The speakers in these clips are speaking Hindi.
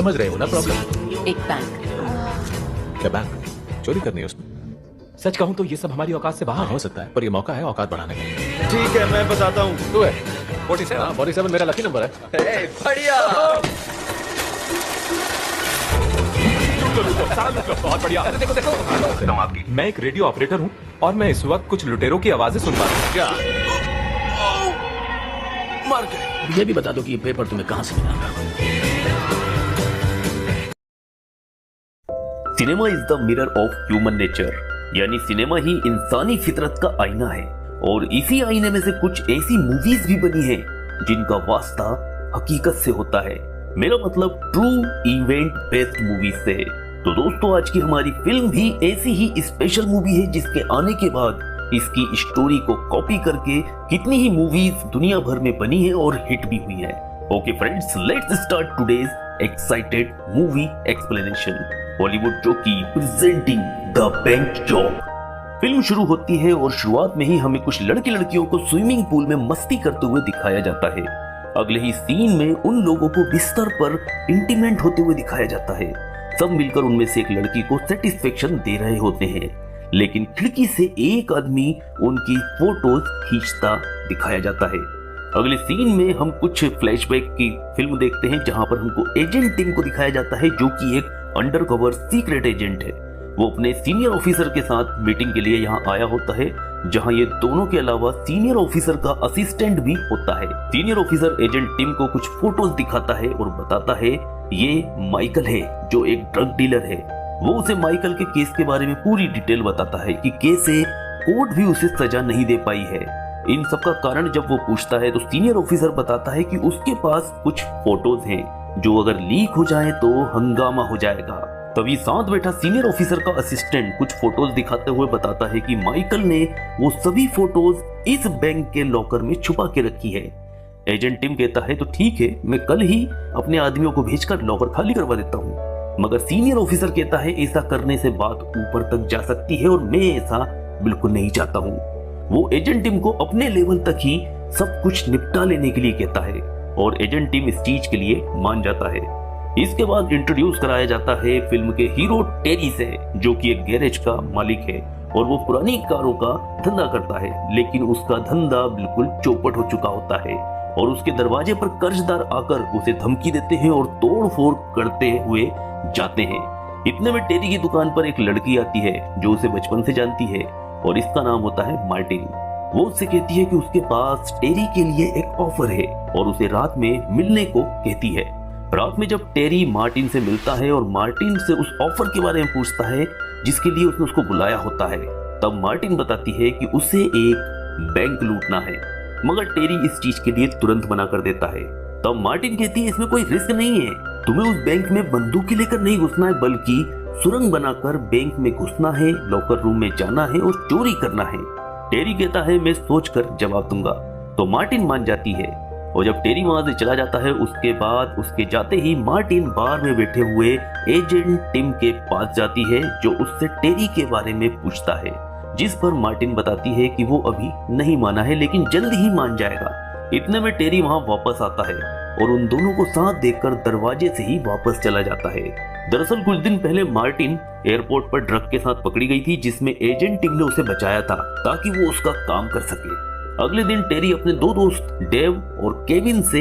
समझ रहे हो ना प्रॉब्लम? एक बैंक। क्या बैंक चोरी करनी है उसमें? सच कहूं तो ये सब हमारी औकात से बाहर हो सकता है, पर ये मौका है औकात बढ़ाने का। ठीक है, मैं बताता हूँ। तू है 47 मेरा लकी नंबर है। बढ़िया। बहुत बढ़िया। अरे देखो देखो, मैं एक रेडियो ऑपरेटर हूँ और मैं इस वक्त कुछ लुटेरों की आवाजें सुन पा रहा हूँ। क्या मार गए? ये भी बता दो कि ये पेपर तुम्हें कहां से मिला? Cinema is the mirror of human nature, यानी सिनेमा ही इंसानी फितरत का आईना है। और इसी आईने में से कुछ ऐसी मूवीज भी बनी हैं जिनका वास्ता हकीकत से होता है। मेरा मतलब ट्रू इवेंट बेस्ड मूवीज से है। तो दोस्तों, आज की हमारी फिल्म भी ऐसी ही स्पेशल मूवी है जिसके आने के बाद इसकी स्टोरी को कॉपी करके कितनी ही मूवीज दुनिया भर में बनी है और हिट भी हुई है। Okay friends, let's start today's excited movie explanation. Bollywood जो की presenting the bank job. Film शुरू होती है और शुरुआत में ही हमें कुछ लड़के लड़कियों को स्विमिंग पूल में मस्ती करते हुए दिखाया जाता है। अगले ही सीन में उन लोगों को बिस्तर पर इंटीमेट होते हुए दिखाया जाता है। सब मिलकर उनमें से एक लड़की को सेटिस्फेक्शन दे रहे होते हैं, लेकिन खिड़की से एक आदमी उनकी फोटोज खींचता दिखाया जाता है। अगले सीन में हम कुछ फ्लैशबैक की फिल्म देखते हैं जहां पर हमको एजेंट टीम को दिखाया जाता है जो कि एक अंडरकवर सीक्रेट एजेंट है। वो अपने सीनियर ऑफिसर के साथ मीटिंग के लिए यहाँ आया होता है, जहां ये दोनों के अलावा सीनियर ऑफिसर का असिस्टेंट भी होता है। सीनियर ऑफिसर एजेंट टीम को कुछ फोटोज दिखाता है और बताता है ये माइकल है जो एक ड्रग डीलर है। वो उसे माइकल के केस के बारे में पूरी डिटेल बताता है कि कैसे कोर्ट भी उसे सजा नहीं दे पाई है। इन सब का कारण जब वो पूछता है तो सीनियर ऑफिसर बताता है कि उसके पास कुछ फोटोज हैं जो अगर लीक हो जाए तो हंगामा हो जाएगा। तभी साथ बैठा सीनियर ऑफिसर का असिस्टेंट कुछ फोटोज दिखाते हुए बताता है कि माइकल ने वो सभी फोटोज इस बैंक के लॉकर में छुपा के रखी है। एजेंट टिम कहता है तो ठीक है, मैं कल ही अपने आदमियों को भेजकर लॉकर खाली करवा देता हूँ। मगर सीनियर ऑफिसर कहता है ऐसा करने से बात ऊपर तक जा सकती है और मैं ऐसा बिल्कुल नहीं चाहता हूँ। वो एजेंट टिम को अपने लेवल तक ही सब कुछ निपटा लेने के लिए कहता है और एजेंट टिम इस चीज के लिए मान जाता है। इसके बाद इंट्रोड्यूस कराया जाता है फिल्म के हीरो टेरी से, जो कि एक गैरेज का मालिक है और वो पुरानी कारों का धंधा करता है, लेकिन उसका धंधा बिल्कुल चौपट हो चुका होता है और उसके दरवाजे पर कर्जदार आकर उसे धमकी देते हैं और तोड़ फोड़ करते हुए जाते हैं। इतने में टेरी की दुकान पर एक लड़की आती है जो उसे बचपन से जानती है और इसका नाम होता है मार्टिन। वो उससे कहती है कि उसके पास टेरी के लिए एक ऑफर है और उसे रात में मिलने को कहती है। रात में जब टेरी मार्टिन से मिलता है और मार्टिन से उस ऑफर के बारे में पूछता है जिसके लिए उसने उसको बुलाया होता है, तब मार्टिन बताती है कि उसे एक बैंक लूटना है, मगर टेरी इस चीज के लिए तुरंत मना कर देता है। तब मार्टिन कहती है इसमें कोई रिस्क नहीं है, तुम्हें उस बैंक में बंदूक लेकर नहीं घुसना है, बल्कि सुरंग बनाकर बैंक में घुसना है, लॉकर रूम में जाना है और चोरी करना है। टेरी कहता है मैं सोचकर जवाब दूंगा। तो मार्टिन मान जाती है और जब टेरी वहां से चला जाता है उसके बाद उसके जाते ही मार्टिन बार में बैठे हुए एजेंट टिम के पास जाती है जो उससे टेरी के बारे में पूछता है, जिस पर मार्टिन बताती है कि वो अभी नहीं माना है लेकिन जल्द ही मान जाएगा। इतने में टेरी वहां वापस आता है और उन दोनों को साथ देखकर दरवाजे से ही वापस चला जाता है। दरअसल कुछ दिन पहले मार्टिन एयरपोर्ट पर ड्रग के साथ पकड़ी गई थी जिसमें एजेंट टिम ने उसे बचाया था ताकि वो उसका काम कर सके। अगले दिन टेरी अपने दो दोस्त डेव और केविन से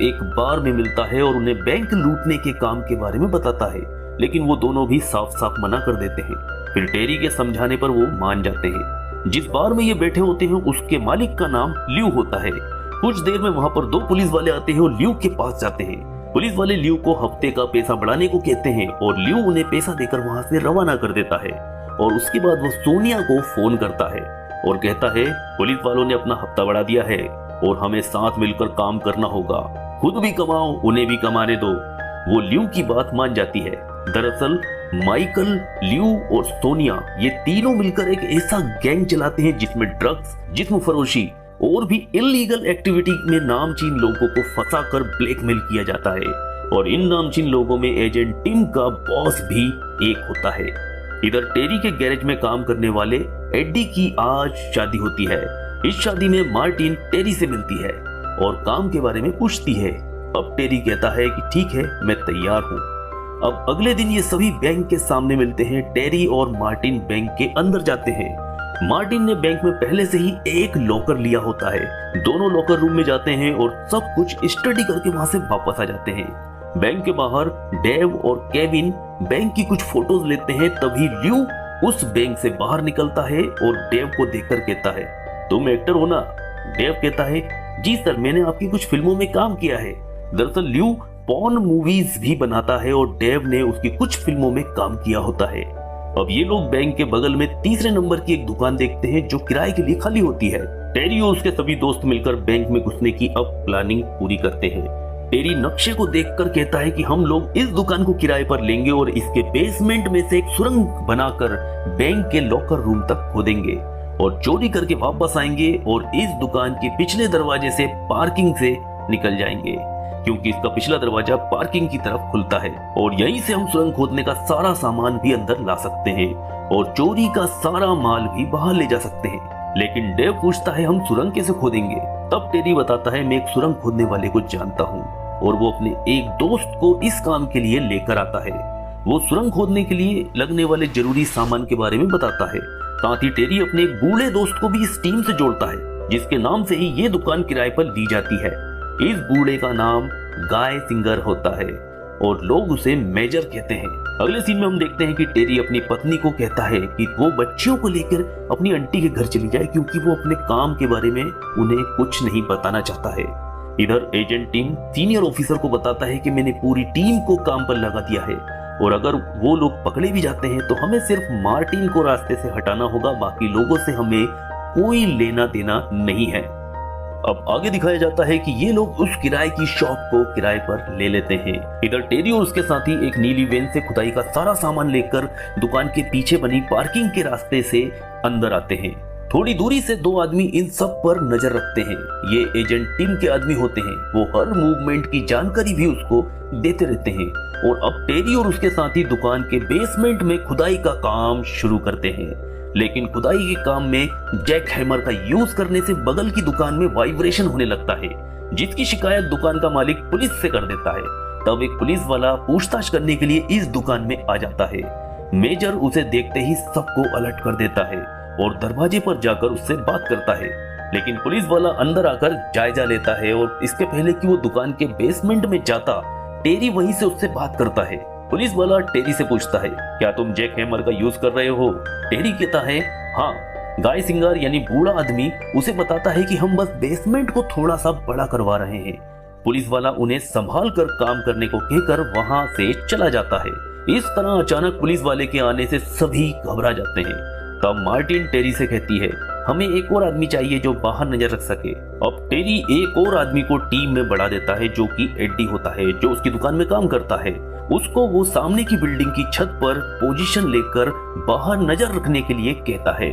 एक बार में मिलता है और उन्हें बैंक लूटने के काम के बारे में बताता है, लेकिन वो दोनों भी साफ साफ मना कर देते हैं। फिर टेरी के समझाने पर वो मान जाते हैं। जिस बार में ये बैठे होते हैं उसके मालिक का नाम ल्यू होता है। कुछ देर में वहां पर दो पुलिस वाले आते हैं और ल्यू के पास जाते हैं। पुलिस वाले ल्यू को हफ्ते का पैसा बढ़ाने को कहते हैं और ल्यू उन्हें पैसा देकर वहां से रवाना कर देता है और उसके बाद वो सोनिया को फोन करता है और कहता है पुलिस वालों ने अपना हफ्ता बढ़ा दिया है और हमें साथ मिलकर काम करना होगा, खुद भी कमाओ उन्हें भी कमाने दो। वो ल्यू की बात मान जाती है। दरअसल माइकल, ल्यू और सोनिया ये तीनों मिलकर एक ऐसा गैंग चलाते हैं जिसमें ड्रग्स, जिस्म फरोशी और भी इलीगल एक्टिविटी में नामचीन लोगों को फंसाकर ब्लैकमेल किया जाता है और इन नामचीन लोगों में एजेंट टिम का बॉस भी एक होता है। इधर टेरी के गैरेज में काम करने वाले एडी की आज शादी होती है। इस शादी में मार्टिन टेरी से मिलती है और काम के बारे में पूछती है। अब टेरी कहता है कि ठीक है मैं तैयार हूँ। अब अगले दिन ये सभी बैंक के सामने मिलते हैं। टेरी और मार्टिन बैंक के अंदर जाते हैं। मार्टिन ने बैंक में पहले से ही एक लॉकर लिया होता है। दोनों लॉकर रूम में जाते हैं और सब कुछ स्टडी करके वहां से वापस आ जाते हैं। बैंक के बाहर डेव और केविन बैंक की कुछ फोटोज लेते हैं। तभी ल्यू उस बैंक से बाहर निकलता है और डेव को देखकर कहता है, तुम एक्टर हो ना? डेव कहता है, जी सर, मैंने आपकी कुछ फिल्मों में काम किया है। दरअसल ल्यू पॉर्न मूवीज भी बनाता है और डेव ने उसकी कुछ फिल्मों में काम किया होता है। अब ये लोग बैंक के बगल में तीसरे नंबर की एक दुकान देखते हैं जो किराए के लिए खाली होती है। टेरी और उसके सभी दोस्त मिलकर बैंक में घुसने की अब प्लानिंग पूरी करते हैं। टेरी नक्शे को देखकर कहता है कि हम लोग इस दुकान को किराए पर लेंगे और इसके बेसमेंट में से एक सुरंग बनाकर बैंक के लॉकर रूम तक खोदेंगे और चोरी करके वापस आएंगे और इस दुकान के पिछले दरवाजे से पार्किंग से निकल जाएंगे, क्योंकि इसका पिछला दरवाजा पार्किंग की तरफ खुलता है और यहीं से हम सुरंग खोदने का सारा सामान भी अंदर ला सकते हैं और चोरी का सारा माल भी बाहर ले जा सकते हैं। लेकिन डेव पूछता है, हम सुरंग कैसे खोदेंगे? तब टेरी बताता है, मैं एक सुरंग खोदने वाले को जानता हूँ, और वो अपने एक दोस्त को इस काम के लिए लेकर आता है। वो सुरंग खोदने के लिए लगने वाले जरूरी सामान के बारे में बताता है। साथ ही टेरी अपने एक बूढ़े दोस्त को भी इस टीम से जोड़ता है, जिसके नाम से ही ये दुकान किराए पर ली जाती है। इस बूढ़े का नाम गाय सिंगर होता है और लोग उसे मेजर कहते हैं। अगले सीन में हम देखते हैं कि टेरी अपनी पत्नी को कहता है कि वो बच्चियों को लेकर अपनी आंटी के घर चली जाए, क्योंकि वो अपने काम के बारे में उन्हें कुछ नहीं बताना चाहता है। इधर एजेंट टीम सीनियर ऑफिसर को बताता है कि मैंने पूरी टीम को काम पर लगा दिया है और अगर वो लोग पकड़े भी जाते हैं तो हमें सिर्फ मार्टिन को रास्ते से हटाना होगा, बाकी लोगों से हमें कोई लेना देना नहीं है। अब आगे दिखाया जाता है कि ये लोग उस किराए की शॉप को किराए पर ले लेते हैं। इधर टेरी और उसके साथी एक नीली वैन से खुदाई का सारा सामान लेकर दुकान के पीछे बनी पार्किंग के रास्ते से अंदर आते हैं। थोड़ी दूरी से दो आदमी इन सब पर नजर रखते हैं। ये एजेंट टीम के आदमी होते हैं। वो हर मूवमेंट की जानकारी भी उसको देते रहते हैं और अब टेरी और उसके साथी दुकान के बेसमेंट में खुदाई का काम शुरू करते हैं। लेकिन खुदाई के काम में जैक हैमर का यूज करने से बगल की दुकान में वाइब्रेशन होने लगता है, जिसकी शिकायत दुकान का मालिक पुलिस से कर देता है। तब एक पुलिस वाला पूछताछ करने के लिए इस दुकान में आ जाता है। मेजर उसे देखते ही सबको अलर्ट कर देता है और दरवाजे पर जाकर उससे बात करता है। लेकिन पुलिस वाला अंदर आकर जायजा लेता है और इसके पहले कि वो दुकान के बेसमेंट में जाता, टेरी वहीं से उससे बात करता है। पुलिस वाला टेरी से पूछता है, क्या तुम जैक हैमर का यूज कर रहे हो? टेरी कहता है, हाँ। गाय सिंगर यानी बूढ़ा आदमी उसे बताता है कि हम बस बेसमेंट को थोड़ा सा बड़ा करवा रहे हैं। पुलिस वाला उन्हें संभाल कर काम करने को कहकर वहां से चला जाता है। इस तरह अचानक पुलिस वाले के आने से सभी घबरा जाते हैं। तब मार्टिन टेरी से कहती है, हमें एक और आदमी चाहिए जो बाहर नजर रख सके। अब टेरी एक और आदमी को टीम में बढ़ा देता है, जो कि एड्डी होता है, जो उसकी दुकान में काम करता है। उसको वो सामने की बिल्डिंग की छत पर पोजीशन लेकर बाहर नजर रखने के लिए कहता है।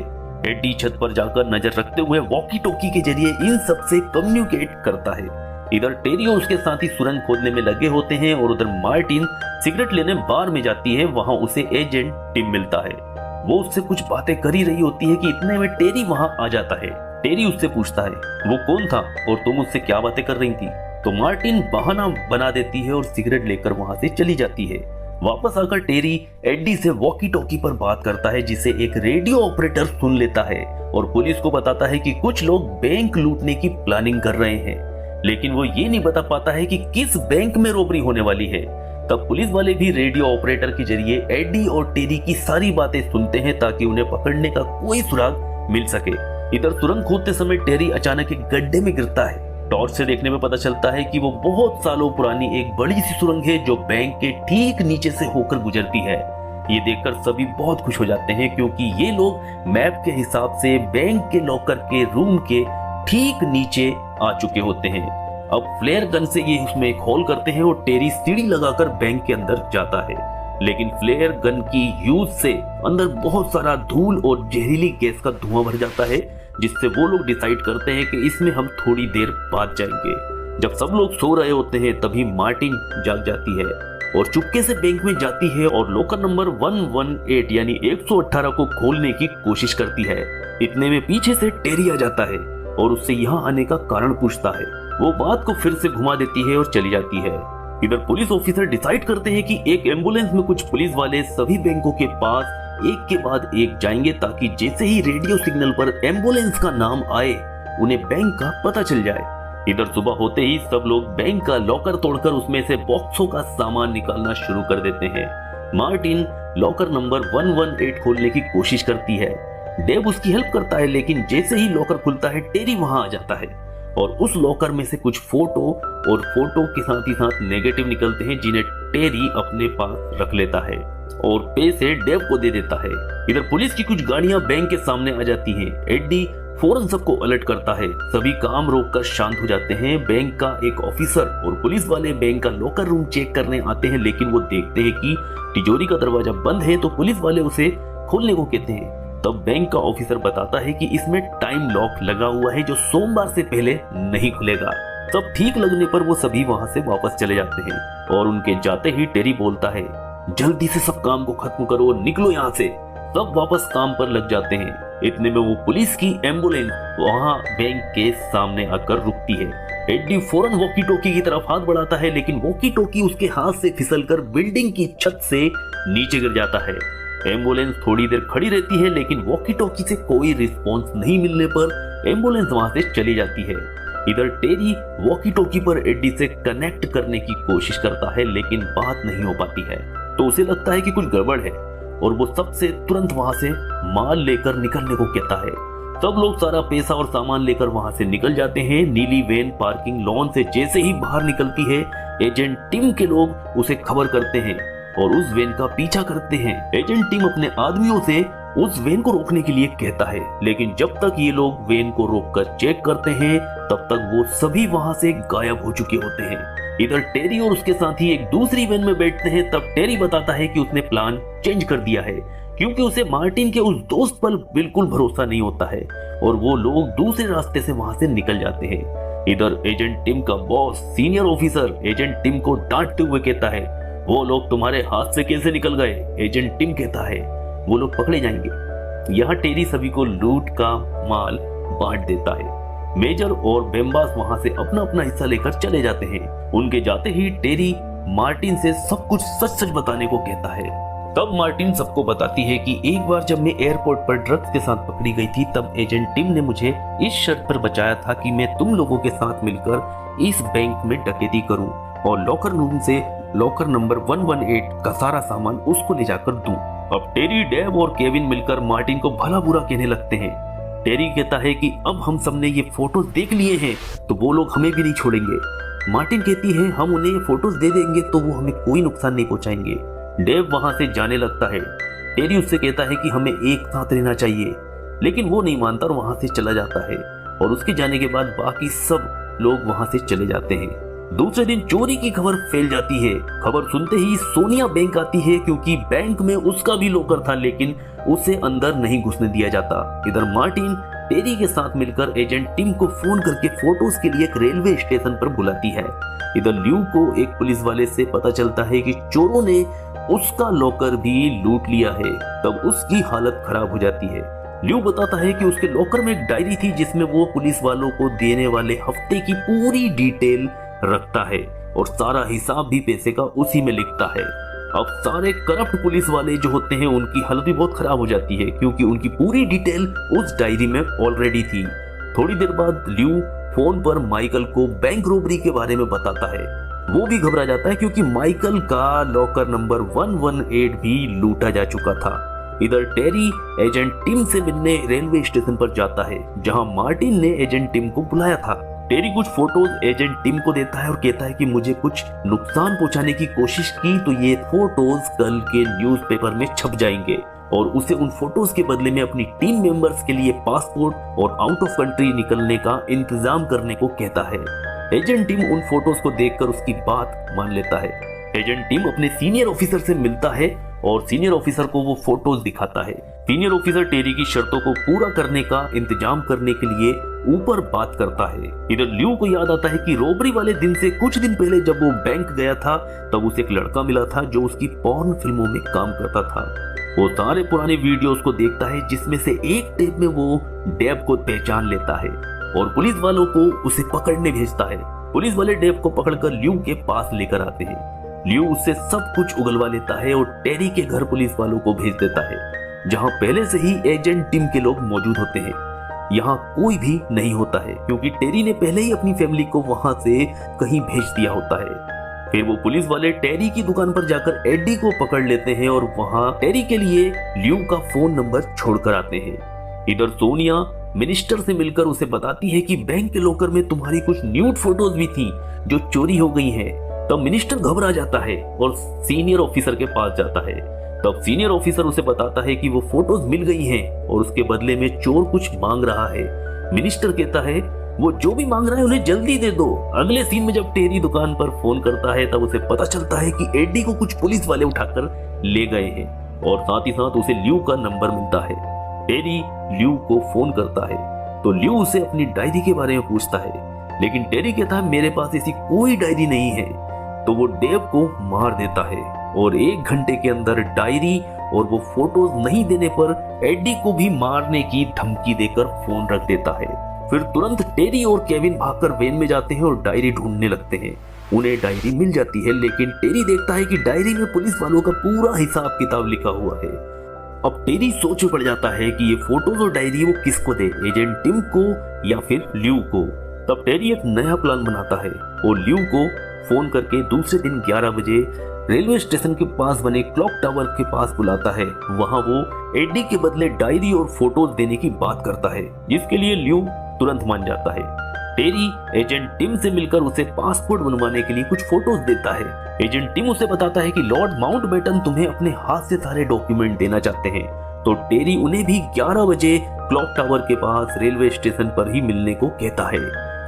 एड्डी छत पर जाकर नजर रखते हुए वॉकी टॉकी के जरिए इन सब से कम्युनिकेट करता है। इधर टेरी और उसके साथी सुरंग खोदने में लगे होते हैं और उधर मार्टिन सिगरेट लेने बार में जाती है। वहां उसे एजेंट टिम मिलता है। वो उससे कुछ बातें कर ही रही होती है कि इतने में टेरी वहां आ जाता है। टेरी उससे पूछता है, वो कौन था और तुम उससे क्या बातें कर रही थी? तो मार्टिन बहाना बना देती है और सिगरेट लेकर वहां से चली जाती है। वापस आकर टेरी एड्डी से वॉकी टॉकी पर बात करता है, जिसे एक रेडियो ऑपरेटर सुन लेता है और पुलिस को बताता है कि कुछ लोग बैंक लूटने की प्लानिंग कर रहे हैं, लेकिन वो ये नहीं बता पाता है कि किस बैंक में रॉबरी होने वाली है। तब पुलिस वाले भी रेडियो ऑपरेटर के जरिए एड्डी और टेरी की सारी बातें सुनते हैं ताकि उन्हें पकड़ने का कोई सुराग मिल सके। इधर सुरंग खोदते समय टेरी अचानक एक गड्ढे में गिरता है। टॉर्च से देखने में पता चलता है कि वो बहुत सालों पुरानी एक बड़ी सी सुरंग है जो बैंक के ठीक नीचे से होकर गुजरती है। ये देखकर सभी बहुत खुश हो जाते हैं, क्योंकि ये लोग मैप के हिसाब से बैंक के लॉकर के रूम के ठीक नीचे आ चुके होते हैं। अब फ्लेयर गन से ये उसमें एक होल करते हैं और टेरी सीढ़ी लगाकर बैंक के अंदर जाता है। लेकिन फ्लेयर गन की यूज से अंदर बहुत सारा धूल और जहरीली गैस का धुआं भर जाता है, जिससे वो लोग डिसाइड करते हैं कि इसमें हम थोड़ी देर बाद जाएंगे। जब सब लोग सो रहे होते हैं तभी मार्टिन जाग जाती है और चुपके से बैंक में जाती है और लॉकर नंबर 118 यानी 118 को खोलने की कोशिश करती है। इतने में पीछे से टेरी आ जाता है और उससे यहाँ आने का कारण पूछता है। वो बात को फिर से घुमा देती है और चली जाती है। इधर पुलिस ऑफिसर डिसाइड करते हैं कि एक एम्बुलेंस में कुछ पुलिस वाले सभी बैंकों के पास एक के बाद एक जाएंगे ताकि जैसे ही रेडियो सिग्नल पर एम्बुलेंस का नाम आए उन्हें बैंक का पता चल जाए। इधर सुबह होते ही सब लोग बैंक का लॉकर तोड़कर उसमें से बॉक्सों का सामान निकालना शुरू कर देते हैं। मार्टिन लॉकर नंबर 118 खोलने की कोशिश करती है। डेव उसकी हेल्प करता है, लेकिन जैसे ही लॉकर खुलता है टेरी वहां आ जाता है और उस लॉकर में से कुछ फोटो और फोटो के साथ ही साथ नेगेटिव निकलते हैं जिन्हें टेरी अपने पास रख लेता है और पैसे डेव को दे देता है। इधर पुलिस की कुछ गाड़ियां बैंक के सामने आ जाती हैं। एडी फौरन सबको अलर्ट करता है। सभी काम रोककर शांत हो जाते हैं। बैंक का एक ऑफिसर और पुलिस वाले बैंक का लॉकर रूम चेक करने आते हैं, लेकिन वो देखते हैं कि तिजोरी का दरवाजा बंद है तो पुलिस वाले उसे खोलने को कहते हैं। तब बैंक का ऑफिसर बताता है कि इसमें टाइम लॉक लगा हुआ है जो सोमवार से पहले नहीं खुलेगा। सब ठीक लगने पर वो सभी वहां से वापस चले जाते हैं और उनके जाते ही टेरी बोलता है, जल्दी से सब काम को खत्म करो और निकलो यहाँ से। सब वापस काम पर लग जाते हैं। इतने में वो पुलिस की एम्बुलेंस वहां बैंक के सामने आकर रुकती है। एडी फौरन वॉकी टॉकी की तरफ हाथ बढ़ाता है, लेकिन वॉकी टॉकी उसके हाथ से फिसलकर बिल्डिंग की छत से नीचे गिर जाता है। एम्बुलेंस थोड़ी देर खड़ी रहती है, लेकिन वॉकी टॉकी से कोई रिस्पॉन्स नहीं मिलने पर एम्बुलेंस वहां से चली जाती है। इधर टेरी वॉकी टॉकी पर एडी से कनेक्ट करने की कोशिश करता है, लेकिन बात नहीं हो पाती है। तो उसे लगता है कि कुछ गड़बड़ है और वो सबसे तुरंत वहां से माल लेकर निकलने को कहता है। सब लोग सारा पैसा और सामान लेकर वहां से निकल जाते हैं। नीली वैन पार्किंग लॉन से जैसे ही बाहर निकलती है, एजेंट टिम के लोग उसे खबर करते हैं और उस वैन का पीछा करते हैं। एजेंट टिम अपने आदमियों से उस वैन को रोकने के लिए कहता है, लेकिन जब तक ये लोग वैन को रोककर चेक करते हैं तब तक वो सभी वहां से गायब हो चुके होते हैं। इधर टेरी और उसके साथी एक दूसरी वैन में बैठते हैं। तब टेरी बताता है कि उसने प्लान चेंज कर दिया है क्योंकि उसे मार्टिन के उस दोस्त पर बिल्कुल भरोसा नहीं होता है और वो लोग दूसरे रास्ते से वहां से निकल जाते हैं। इधर एजेंट टिम का boss senior officer agent Tim को डांटते हुए कहता है, वो लोग तुम्हारे हाथ से कैसे निकल गए? एजेंट टिम कहता है, वो लोग पकड़े जाएंगे। यहाँ टेरी सभी को लूट का माल बांट देता है। मेजर और बेम्बास वहां से अपना अपना हिस्सा लेकर चले जाते हैं। उनके जाते ही टेरी मार्टिन से सब कुछ सच सच बताने को कहता है। तब मार्टिन सबको बताती है कि एक बार जब मैं एयरपोर्ट पर ड्रग्स के साथ पकड़ी गई थी तब एजेंट टिम ने मुझे इस शर्त पर बचाया था कि मैं तुम लोगों के साथ मिलकर इस बैंक में डकैती करूं और लॉकर रूम से लॉकर नंबर 118 का सारा सामान उसको ले जाकर दूं। अब टेरी, डेव और केविन मिलकर मार्टिन को भला बुरा कहने लगते हैं। टेरी कहता है कि अब हम सबने ये फोटोज देख लिए हैं तो वो लोग हमें भी नहीं छोड़ेंगे। मार्टिन कहती है, हम उन्हें ये फोटोज दे देंगे तो वो हमें कोई नुकसान नहीं पहुंचाएंगे। डेव वहां से जाने लगता है। टेरी उससे कहता है कि हमें एक साथ रहना चाहिए, लेकिन वो नहीं मानता और वहां से चला जाता है और उसके जाने के बाद बाकी सब लोग वहां से चले जाते हैं। दूसरे दिन चोरी की खबर फैल जाती है। खबर सुनते ही सोनिया बैंक आती है क्योंकि बैंक में उसका भी लॉकर था, लेकिन उसे अंदर नहीं घुसने दिया जाता। इधर मार्टिन टेरी के साथ मिलकर एजेंट टिम को फोन करके फोटोज के लिए एक रेलवे स्टेशन पर बुलाती है। इधर ल्यू को एक पुलिस वाले से पता चलता है कि चोरों ने उसका लॉकर भी लूट लिया है। तब उसकी हालत खराब हो जाती है। ल्यू बताता है कि उसके लॉकर में एक डायरी थी जिसमें वो पुलिस वालों को देने वाले हफ्ते की पूरी डिटेल रखता है और सारा हिसाब भी पैसे का उसी में लिखता है। अब सारे करप्ट पुलिस वाले जो होते हैं उनकी हालत भी बहुत खराब हो जाती है क्योंकि उनकी पूरी डिटेल उस डायरी में ऑलरेडी थी। थोड़ी देर बाद ल्यू फोन पर माइकल को बैंक रॉबरी के बारे में बताता है। वो भी घबरा जाता है क्योंकि माइकल का लॉकर नंबर 118 भी लूटा जा चुका था। इधर टेरी एजेंट टिम से मिलने रेलवे स्टेशन पर जाता है जहां मार्टिन ने एजेंट टिम को बुलाया था। टेरी कुछ फोटोज एजेंट टिम को देता है और कहता है कि मुझे कुछ नुकसान पहुंचाने की कोशिश की तो ये फोटोज कल के न्यूज़पेपर में छप जाएंगे और उसे उन फोटोज के बदले में अपनी टीम मेंबर्स के लिए पासपोर्ट और आउट ऑफ कंट्री निकलने का इंतजाम करने को कहता है। एजेंट टिम उन फोटोज को देखकर उसकी बात मान लेता है। एजेंट टिम अपने सीनियर ऑफिसर से मिलता है और सीनियर ऑफिसर को वो फोटोज दिखाता है। सीनियर ऑफिसर टेरी की शर्तों को पूरा करने का इंतजाम करने के लिए ऊपर बात करता है। इधर ल्यू को याद आता है कि रॉबरी वाले दिन से कुछ दिन पहले जब वो बैंक गया था तब उसे एक लड़का मिला था जो उसकी पॉर्न फिल्मों में काम करता था। वो सारे पुराने वीडियोस को देखता है जिसमें से एक टेप में वो डेव को पहचान लेता है और पुलिस वालों को उसे पकड़ने भेजता है। पुलिस वाले डेव को पकड़कर ल्यू के पास लेकर आते हैं। ल्यू उससे सब कुछ उगलवा लेता है और टेरी के घर पुलिस वालों को भेज देता है, जहां पहले से ही एजेंट टिम के लोग मौजूद होते हैं। यहाँ कोई भी नहीं होता है क्योंकि टेरी ने पहले ही अपनी फैमिली को वहां से कहीं भेज दिया होता है। फिर वो पुलिस वाले टेरी की दुकान पर जाकर एडी को पकड़ लेते हैं और वहां टेरी के लिए ल्यू का फोन नंबर छोड़कर आते हैं। इधर सोनिया मिनिस्टर से मिलकर उसे बताती है कि बैंक के लॉकर में तुम्हारी कुछ न्यूड फोटोज भी थी जो चोरी हो गई हैं। तब मिनिस्टर घबरा जाता है और सीनियर ऑफिसर के पास जाता है। तब सीनियर ऑफिसर उसे बताता है कि वो फोटोज मिल गई हैं और उसके बदले में चोर कुछ मांग रहा है। मिनिस्टर कहता है वो जो भी मांग रहा है उन्हें जल्दी दे दो। अगले सीन में जब टेरी दुकान पर फोन करता है तब उसे पता चलता है कि एडी को कुछ पुलिस वाले उठाकर ले गए हैं और साथ ही साथ उसे ल्यू का नंबर मिलता है। टेरी ल्यू को फोन करता है तो ल्यू उसे अपनी डायरी के बारे में पूछता है, लेकिन टेरी कहता है मेरे पास ऐसी कोई डायरी नहीं है। तो वो डेव को मार देता है और 1 घंटे के अंदर डायरी और वो फोटोज नहीं देने पर एडी को भी मारने की धमकी देकर फोन रख देता है। फिर तुरंत टेरी और केविन भागकर वैन में जाते हैं और डायरी ढूंढने लगते हैं। उन्हें डायरी मिल जाती है, लेकिन टेरी देखता है कि डायरी में पुलिस वालों का पूरा हिसाब किताब लिखा हुआ है। अब टेरी सोच में पड़ जाता है कि ये फोटोज और डायरी वो किसको दे, एजेंट टिम को या फिर ल्यू को। तब टेरी एक नया प्लान बनाता है और ल्यू को फोन करके दूसरे दिन 11 बजे रेलवे स्टेशन के पास बने क्लॉक टावर के पास बुलाता है। वहां वो एडी के बदले डायरी और फोटोज देने की बात करता है, जिसके लिए ल्यू तुरंत मान जाता है। टेरी एजेंट टिम से मिलकर उसे पासपोर्ट बनवाने के लिए कुछ फोटोज देता है। एजेंट टिम उसे बताता है कि लॉर्ड माउंटबेटन तुम्हें अपने हाथ से सारे डॉक्यूमेंट देना चाहते हैं। तो टेरी उन्हें भी 11 बजे क्लॉक टावर के पास रेलवे स्टेशन पर ही मिलने को कहता है।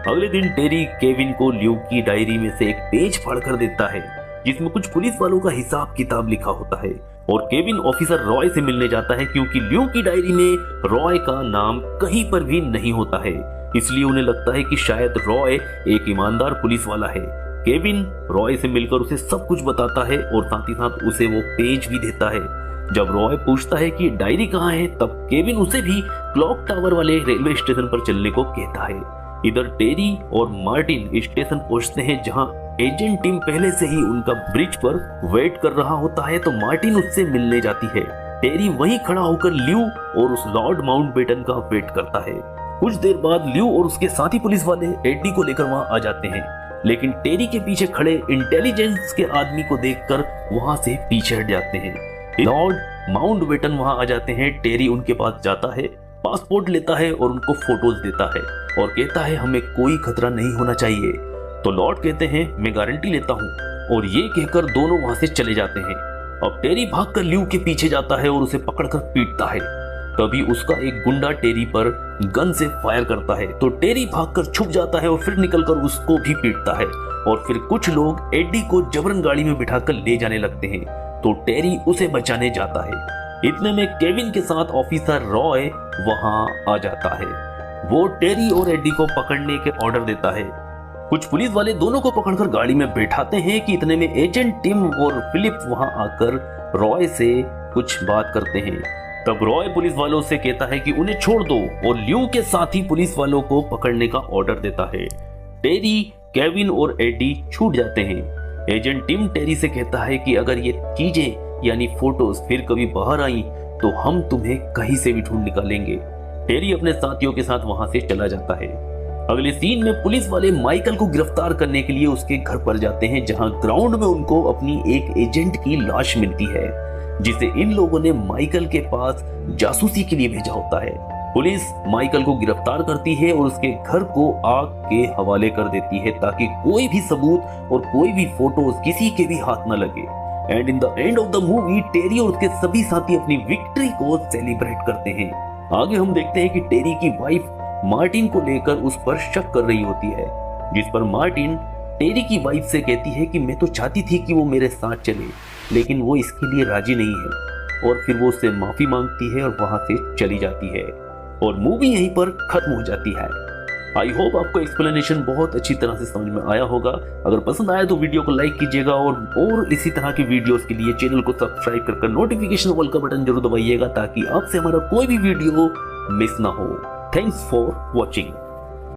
अगले दिन टेरी केविन को ल्यू की डायरी में से एक पेज फाड़कर देता है जिसमें कुछ पुलिस वालों का हिसाब किताब लिखा होता है और केविन ऑफिसर रॉय से मिलने जाता है क्योंकि ल्यू की डायरी में रॉय का नाम कहीं पर भी नहीं होता है, इसलिए उन्हें लगता है कि शायद रॉय एक ईमानदार पुलिस वाला है। केविन रॉय से मिलकर उसे सब कुछ बताता है और साथ ही साथ उसे वो पेज भी देता है। जब रॉय पूछता है कि डायरी कहाँ है तब केविन उसे भी क्लॉक टावर वाले रेलवे स्टेशन पर चलने को कहता है। इधर टेरी और मार्टिन स्टेशन पहुंचते हैं जहां एजेंट टीम पहले से ही उनका ब्रिज पर वेट कर रहा होता है। तो मार्टिन उससे मिलने जाती है। टेरी वहीं खड़ा होकर ल्यू और उस लॉर्ड माउंटबेटन का वेट करता है। कुछ देर बाद ल्यू और उसके साथी पुलिस वाले एडी को लेकर वहां आ जाते हैं, लेकिन टेरी के पीछे खड़े इंटेलिजेंस के आदमी को देखकर वहां से पीछे हट जाते हैं। लॉर्ड माउंटबेटन वहां आ जाते हैं। टेरी उनके पास जाता है, पासपोर्ट लेता है और उनको फोटोज देता है और कहता है हमें कोई खतरा नहीं होना चाहिए। तो लॉर्ड कहते हैं मैं गारंटी लेता हूँ, और ये कहकर दोनों वहां से चले जाते हैं। अब टेरी भागकर ल्यू के पीछे जाता है और उसे पकड़कर पीटता है। तभी उसका एक गुंडा टेरी पर गन से फायर करता है तो टेरी भागकर छुप जाता है और फिर निकलकर उसको भी पीटता है। और फिर कुछ लोग एडी को जबरन गाड़ी में बिठाकर ले जाने लगते हैं तो टेरी उसे बचाने जाता है। इतने में केविन के साथ ऑफिसर रॉय वहां आ जाता है। वो टेरी और एडी को पकड़ने के ऑर्डर देता है। कुछ पुलिस वाले दोनों को पकड़कर गाड़ी में बैठाते हैं कि इतने में एजेंट टिम और फिलिप वहां आकर रॉय से कुछ बात करते हैं। तब रॉय पुलिस वालों से कहता है कि उन्हें छोड़ दो और ल्यू के साथी पुलिस वालों को पकड़ने का ऑर्डर देता है। टेरी, केविन और एडी छूट जाते हैं। एजेंट टिम टेरी से कहता है कि अगर ये चीजें यानी फोटोज फिर कभी बाहर आई तो हम तुम्हें कहीं से भी ढूंढ निकालेंगे। टेरी अपने साथियों के साथ वहां से चला जाता है। अगले सीन में पुलिस वाले माइकल को गिरफ्तार करने के लिए उसके घर पर जाते हैं, जहां ग्राउंड में उनको अपनी एक एजेंट की लाश मिलती है जिसे इन लोगों ने माइकल के पास जासूसी के लिए भेजा होता है। पुलिस माइकल को गिरफ्तार करती है और उसके घर को आग के हवाले कर देती है ताकि कोई भी सबूत और कोई भी फोटोज किसी के भी हाथ न लगे। And in the end of the movie Terry और उसके सभी साथी अपनी विक्ट्री को सेलिब्रेट करते हैं। आगे हम देखते हैं कि टेरी की वाइफ मार्टिन को लेकर उस पर शक कर रही होती है, जिस पर मार्टिन टेरी की वाइफ से कहती है कि मैं तो चाहती थी कि वो मेरे साथ चले, लेकिन वो इसके लिए राजी नहीं है। और फिर वो उससे माफी मांगती है और वहां से चली जाती है और मूवी यहीं पर खत्म हो जाती है। आई होप आपको एक्सप्लेनेशन बहुत अच्छी तरह से समझ में आया होगा। अगर पसंद आया तो वीडियो को लाइक कीजिएगा और इसी तरह की वीडियोस के लिए चैनल को सब्सक्राइब कर नोटिफिकेशन वाल का बटन जरूर दबाइएगा ताकि आपसे हमारा कोई भी वीडियो मिस ना हो। Thanks for watching.